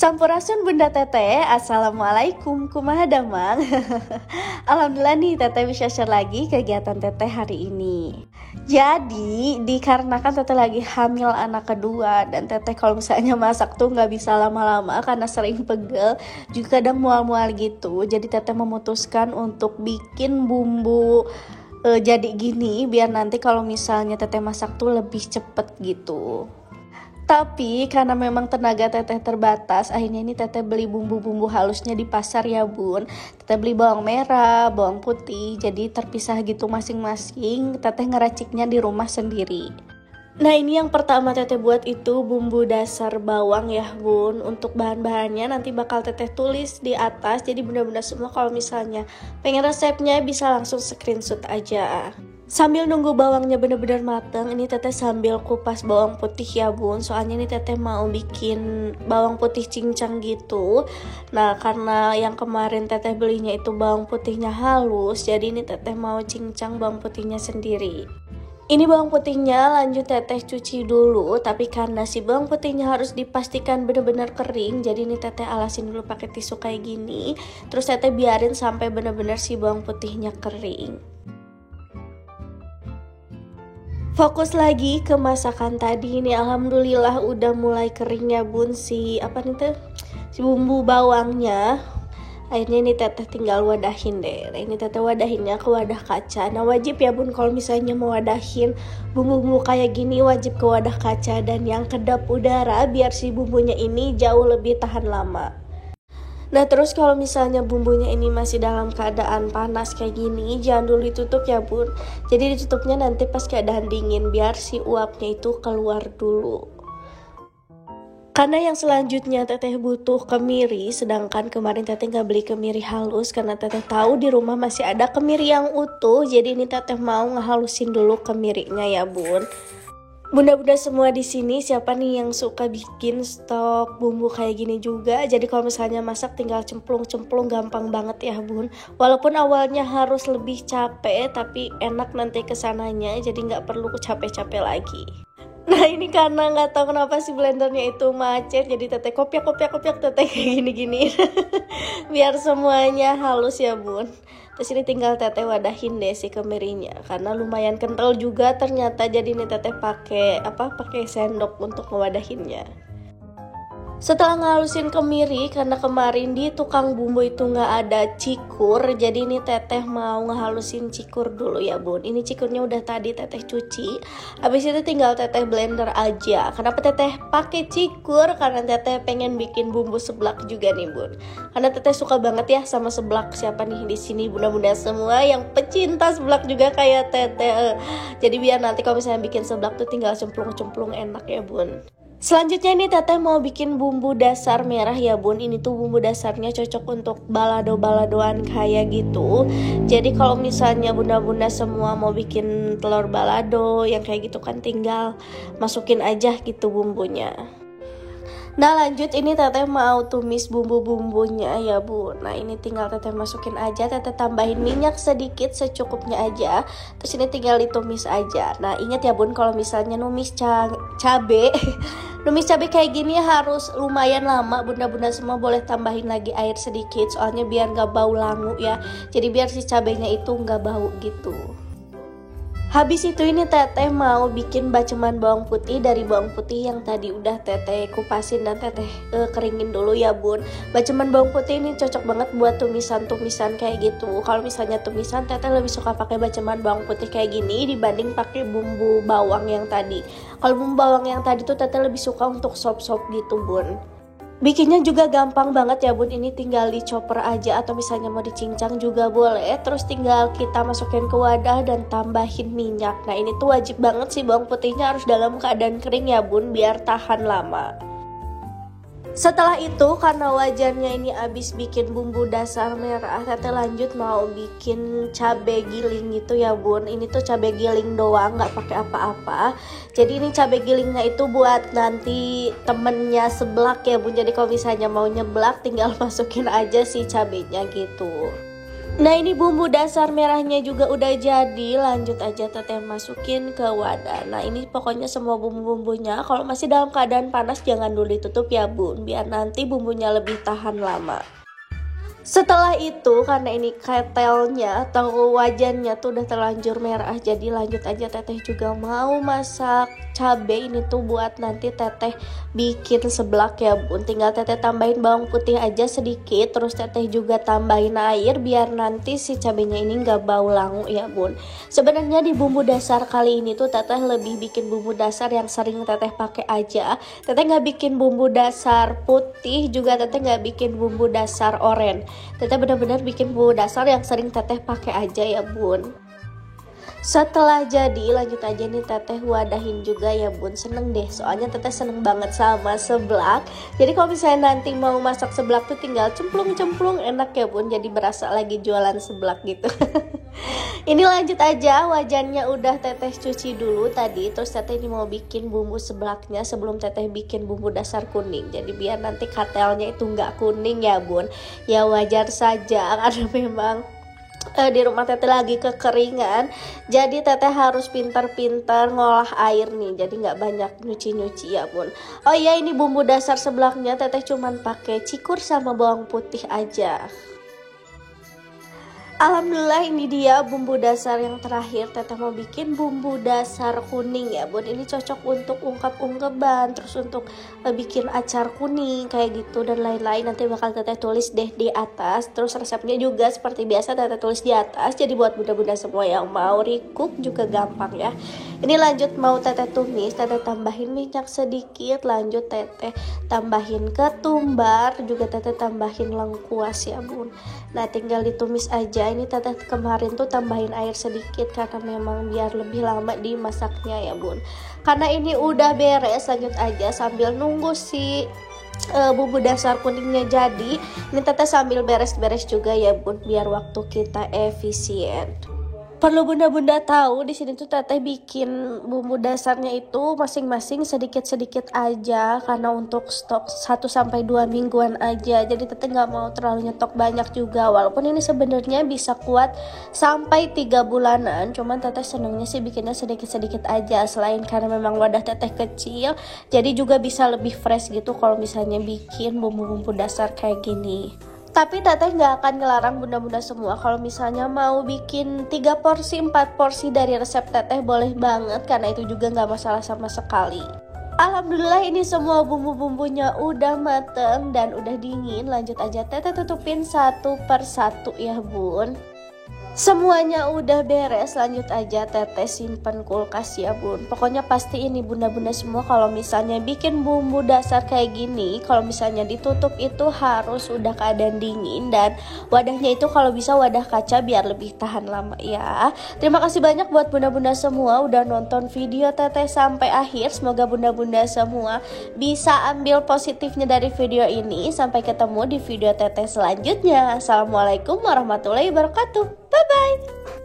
Sampurasun Bunda Teteh, Assalamualaikum, kumaha damang. Alhamdulillah nih Teteh bisa share lagi kegiatan Teteh hari ini. Jadi dikarenakan Teteh lagi hamil anak kedua dan Teteh kalau misalnya masak tuh nggak bisa lama-lama karena sering pegel, juga kadang mual-mual gitu. Jadi Teteh memutuskan untuk bikin bumbu jadi gini biar nanti kalau misalnya Teteh masak tuh lebih cepet gitu. Tapi karena memang tenaga Teteh terbatas, akhirnya ini Teteh beli bumbu-bumbu halusnya di pasar ya bun. Teteh beli bawang merah, bawang putih, jadi terpisah gitu masing-masing. Teteh ngeraciknya di rumah sendiri. Nah ini yang pertama Teteh buat itu bumbu dasar bawang ya bun. Untuk bahan-bahannya nanti bakal Teteh tulis di atas. Jadi bunda-bunda semua kalau misalnya pengen resepnya bisa langsung screenshot aja. Sambil nunggu bawangnya bener-bener mateng, ini Teteh sambil kupas bawang putih ya bun. Soalnya ini Teteh mau bikin bawang putih cincang gitu. Nah karena yang kemarin Teteh belinya itu bawang putihnya halus, jadi ini Teteh mau cincang bawang putihnya sendiri. Ini bawang putihnya lanjut Teteh cuci dulu, tapi karena si bawang putihnya harus dipastikan bener-bener kering, jadi ini Teteh alasin dulu pakai tisu kayak gini. Terus Teteh biarin sampai bener-bener si bawang putihnya kering. Fokus lagi ke masakan tadi nih, alhamdulillah udah mulai kering ya bun si bumbu bawangnya. Akhirnya ini Teteh tinggal wadahin deh. Nah ini Teteh wadahinnya ke wadah kaca. Nah wajib ya bun kalau misalnya mau wadahin bumbu-bumbu kayak gini wajib ke wadah kaca dan yang kedap udara biar si bumbunya ini jauh lebih tahan lama. Nah terus kalau misalnya bumbunya ini masih dalam keadaan panas kayak gini, jangan dulu ditutup ya bun. Jadi ditutupnya nanti pas keadaan dingin biar si uapnya itu keluar dulu. Karena yang selanjutnya Teteh butuh kemiri, sedangkan kemarin Teteh nggak beli kemiri halus karena Teteh tahu di rumah masih ada kemiri yang utuh. Jadi ini Teteh mau ngehalusin dulu kemirinya ya bun. Bunda-bunda semua di sini siapa nih yang suka bikin stok bumbu kayak gini juga? Jadi kalau misalnya masak tinggal cemplung-cemplung gampang banget ya bun. Walaupun awalnya harus lebih capek tapi enak nanti kesananya jadi nggak perlu capek-capek lagi. Nah ini karena nggak tahu kenapa si blendernya itu macet jadi Teteh kopiak Teteh kayak gini-gini biar semuanya halus ya bun. Terus ini tinggal Teteh wadahin deh si kemirinya karena lumayan kental juga ternyata, jadi ini Teteh pakai sendok untuk ngewadahinnya. Setelah ngalusin kemiri, karena kemarin di tukang bumbu itu nggak ada cikur, jadi ini Teteh mau ngehalusin cikur dulu ya bun. Ini cikurnya udah tadi Teteh cuci, habis itu tinggal Teteh blender aja. Kenapa Teteh pakai cikur? Karena Teteh pengen bikin bumbu seblak juga nih bun. Karena Teteh suka banget ya sama seblak. Siapa nih di sini bunda-bunda semua yang pecinta seblak juga kayak Teteh. Jadi biar nanti kalau misalnya bikin seblak tuh tinggal cemplung-cemplung enak ya bun. Selanjutnya ini Teteh mau bikin bumbu dasar merah ya bun. Ini tuh bumbu dasarnya cocok untuk balado-baladoan kayak gitu. Jadi kalau misalnya bunda-bunda semua mau bikin telur balado yang kayak gitu kan tinggal masukin aja gitu bumbunya. Nah lanjut ini Teteh mau tumis bumbu-bumbunya ya bu. Nah ini tinggal Teteh masukin aja, Teteh tambahin minyak sedikit secukupnya aja. Terus ini tinggal ditumis aja. Nah ingat ya bun kalau misalnya numis cabe numis cabe kayak gini harus lumayan lama. Bunda-bunda semua boleh tambahin lagi air sedikit soalnya biar gak bau langu ya. Jadi biar si cabenya itu gak bau gitu. Habis itu ini Teteh mau bikin baceman bawang putih dari bawang putih yang tadi udah Teteh kupasin dan Teteh keringin dulu ya bun. Baceman bawang putih ini cocok banget buat tumisan-tumisan kayak gitu. Kalau misalnya tumisan Teteh lebih suka pakai baceman bawang putih kayak gini dibanding pakai bumbu bawang yang tadi. Kalau bumbu bawang yang tadi tuh Teteh lebih suka untuk sop-sop gitu bun. Bikinnya juga gampang banget ya bun, ini tinggal dicoper aja atau misalnya mau dicincang juga boleh. Terus tinggal kita masukin ke wadah dan tambahin minyak. Nah ini tuh wajib banget sih bawang putihnya harus dalam keadaan kering ya bun biar tahan lama. Setelah itu karena wajannya ini abis bikin bumbu dasar merah, Teteh lanjut mau bikin cabai giling gitu ya bun. Ini tuh cabai giling doang nggak pakai apa-apa. Jadi ini cabai gilingnya itu buat nanti temennya seblak ya bun. Jadi kalau misalnya mau nyeblak tinggal masukin aja si cabenya gitu. Nah ini bumbu dasar merahnya juga udah jadi, lanjut aja teteh masukin ke wadah. Nah ini pokoknya semua bumbu-bumbunya kalau masih dalam keadaan panas jangan dulu ditutup ya bun, biar nanti bumbunya lebih tahan lama. Setelah itu karena ini ketelnya atau wajannya tuh udah terlanjur merah, jadi lanjut aja teteh juga mau masak cabai. Ini tuh buat nanti teteh bikin seblak ya bun, tinggal teteh tambahin bawang putih aja sedikit, terus teteh juga tambahin air biar nanti si cabainya ini nggak bau langu ya bun. Sebenarnya di bumbu dasar kali ini tuh teteh lebih bikin bumbu dasar yang sering teteh pakai aja, teteh nggak bikin bumbu dasar putih, juga teteh nggak bikin bumbu dasar oranye. Teteh benar-benar bikin bumbu dasar yang sering teteh pakai aja ya bun. Setelah jadi lanjut aja nih teteh wadahin juga ya bun. Seneng deh soalnya teteh seneng banget sama seblak. Jadi kalau misalnya nanti mau masak seblak tuh tinggal cemplung-cemplung, enak ya bun, jadi berasa lagi jualan seblak gitu. Ini lanjut aja, wajannya udah teteh cuci dulu tadi. Terus teteh ini mau bikin bumbu seblaknya sebelum teteh bikin bumbu dasar kuning. Jadi biar nanti katelnya itu nggak kuning ya bun. Ya wajar saja karena memang di rumah teteh lagi kekeringan, jadi teteh harus pintar-pintar ngolah air nih, jadi nggak banyak nyuci-nyuci ya bun. Oh iya, ini bumbu dasar seblaknya teteh cuman pakai cikur sama bawang putih aja. Alhamdulillah ini dia bumbu dasar yang terakhir. Teteh mau bikin bumbu dasar kuning ya bun. Ini cocok untuk ungkep-ungkepan, terus untuk bikin acar kuning kayak gitu dan lain-lain. Nanti bakal teteh tulis deh di atas. Terus resepnya juga seperti biasa teteh tulis di atas. Jadi buat bunda-bunda semua yang mau recook juga gampang ya. Ini lanjut mau teteh tumis, teteh tambahin minyak sedikit, lanjut teteh tambahin ketumbar, juga teteh tambahin lengkuas ya bun. Nah tinggal ditumis aja. Ini teteh kemarin tuh tambahin air sedikit karena memang biar lebih lama dimasaknya ya bun. Karena ini udah beres, lanjut aja sambil nunggu si bumbu dasar kuningnya jadi. Ini teteh sambil beres-beres juga ya bun, biar waktu kita efisien. Perlu bunda-bunda tahu di sini tuh teteh bikin bumbu dasarnya itu masing-masing sedikit-sedikit aja karena untuk stok 1-2 mingguan aja. Jadi teteh nggak mau terlalu nyetok banyak juga. Walaupun ini sebenarnya bisa kuat sampai 3 bulanan, cuman teteh senengnya sih bikinnya sedikit-sedikit aja. Selain karena memang wadah teteh kecil, jadi juga bisa lebih fresh gitu kalau misalnya bikin bumbu-bumbu dasar kayak gini. Tapi teteh nggak akan ngelarang bunda-bunda semua kalau misalnya mau bikin 3 porsi 4 porsi dari resep teteh, boleh banget karena itu juga nggak masalah sama sekali. Alhamdulillah ini semua bumbu-bumbunya udah mateng dan udah dingin. Lanjut aja teteh tutupin satu per satu ya bun. Semuanya udah beres, lanjut aja teteh simpen kulkas ya bun. Pokoknya pasti ini bunda-bunda semua kalau misalnya bikin bumbu dasar kayak gini, kalau misalnya ditutup itu harus udah keadaan dingin, dan wadahnya itu kalau bisa wadah kaca biar lebih tahan lama ya. Terima kasih banyak buat bunda-bunda semua udah nonton video teteh sampai akhir. Semoga bunda-bunda semua bisa ambil positifnya dari video ini. Sampai ketemu di video teteh selanjutnya. Assalamualaikum warahmatullahi wabarakatuh. Bye-bye.